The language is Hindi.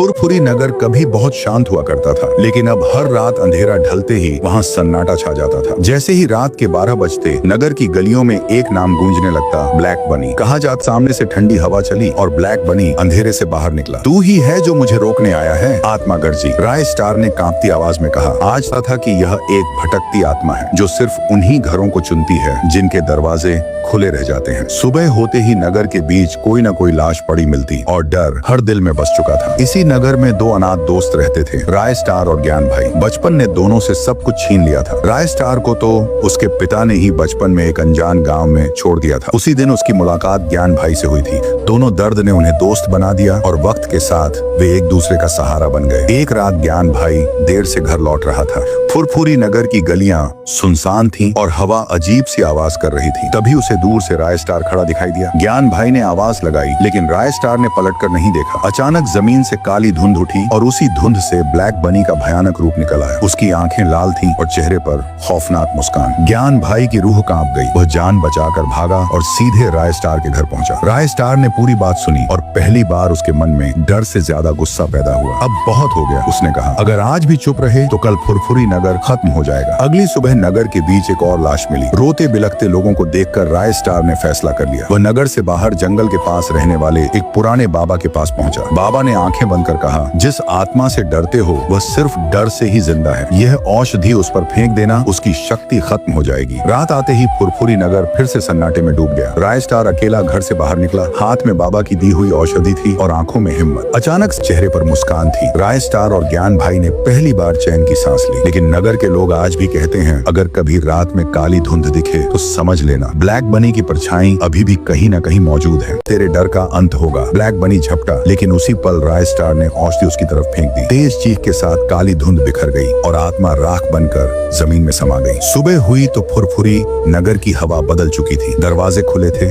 फुरफुरी नगर कभी बहुत शांत हुआ करता था, लेकिन अब हर रात अंधेरा ढलते ही वहाँ सन्नाटा छा जाता था। जैसे ही रात के 12 बजते नगर की गलियों में एक नाम गूंजने लगता, ब्लैक बनी। कहा जात सामने से ठंडी हवा चली और ब्लैक बनी अंधेरे से बाहर निकला। तू ही है जो मुझे रोकने आया है, आत्मा गर्जी। राय स्टार ने कांपती आवाज में कहा। आज था कि यह एक भटकती आत्मा है जो सिर्फ उन्हीं घरों को चुनती है जिनके दरवाजे खुले रह जाते हैं। सुबह होते ही नगर के बीच कोई न कोई लाश पड़ी मिलती और डर हर दिल में बस चुका था। इसी नगर में दो अनाथ दोस्त रहते थे, राय स्टार और ज्ञान भाई। बचपन ने दोनों से सब कुछ छीन लिया था। राय स्टार को तो उसके पिता ने ही बचपन में एक अनजान गांव में छोड़ दिया था। उसी दिन उसकी मुलाकात ज्ञान भाई से हुई थी। दोनों दर्द ने उन्हें दोस्त बना दिया और वक्त के साथ वे एक दूसरे का सहारा बन गए। एक रात ज्ञान भाई देर से घर लौट रहा था। फुरफुरी नगर की गलियां सुनसान थीं और हवा अजीब सी आवाज कर रही थी। तभी उसे दूर से राय स्टार खड़ा दिखाई दिया। ज्ञान भाई ने आवाज लगाई, लेकिन राय स्टार ने पलटकर नहीं देखा। अचानक जमीन से काली धुंध उठी और उसी धुंध से ब्लैक बनी का भयानक रूप निकल आया। उसकी आंखें लाल थीं और चेहरे पर खौफनाक मुस्कान। ज्ञान भाई की रूह कांप गई। वह जान बचाकर भागा और सीधे राय स्टार के घर पहुंचा। राय स्टार ने पूरी बात सुनी और पहली बार उसके मन में डर से ज्यादा गुस्सा पैदा हुआ। अब बहुत हो गया, उसने कहा। अगर आज भी चुप रहे तो कल फुरफुरी नगर खत्म हो जाएगा। अगली सुबह नगर के बीच एक और लाश मिली। रोते बिलखते लोगों को देखकर राय स्टार ने फैसला कर लिया। वह नगर से बाहर जंगल के पास रहने वाले एक पुराने बाबा के पास पहुंचा। बाबा ने आंखें बंद कर कहा, जिस आत्मा से डरते हो वह सिर्फ डर से ही जिंदा है। यह औषधि उस पर फेंक देना, उसकी शक्ति खत्म हो जाएगी। रात आते ही फुरफुरी नगर फिर से सन्नाटे में डूब गया। राय स्टार अकेला घर से बाहर निकला। हाथ में बाबा की दी हुई औषधि थी और आंखों में हिम्मत। अचानक चेहरे पर मुस्कान थी। राय स्टार और ज्ञान भाई ने पहली बार चैन की सांस ली। लेकिन नगर के लोग आज भी कहते हैं, अगर कभी रात में काली धुंध दिखे तो समझ लेना ब्लैक बनी की परछाई अभी भी कहीं न कहीं मौजूद है। तेरे डर का अंत होगा। ब्लैक बनी झपटा, लेकिन उसी पल राय स्टार ने औषधि उसकी तरफ फेंक दी। तेज चीख के साथ काली धुंध बिखर गई और आत्मा राख बनकर जमीन में समा गई। सुबह हुई तो फुरफुरी नगर की हवा बदल चुकी थी। दरवाजे खुले थे।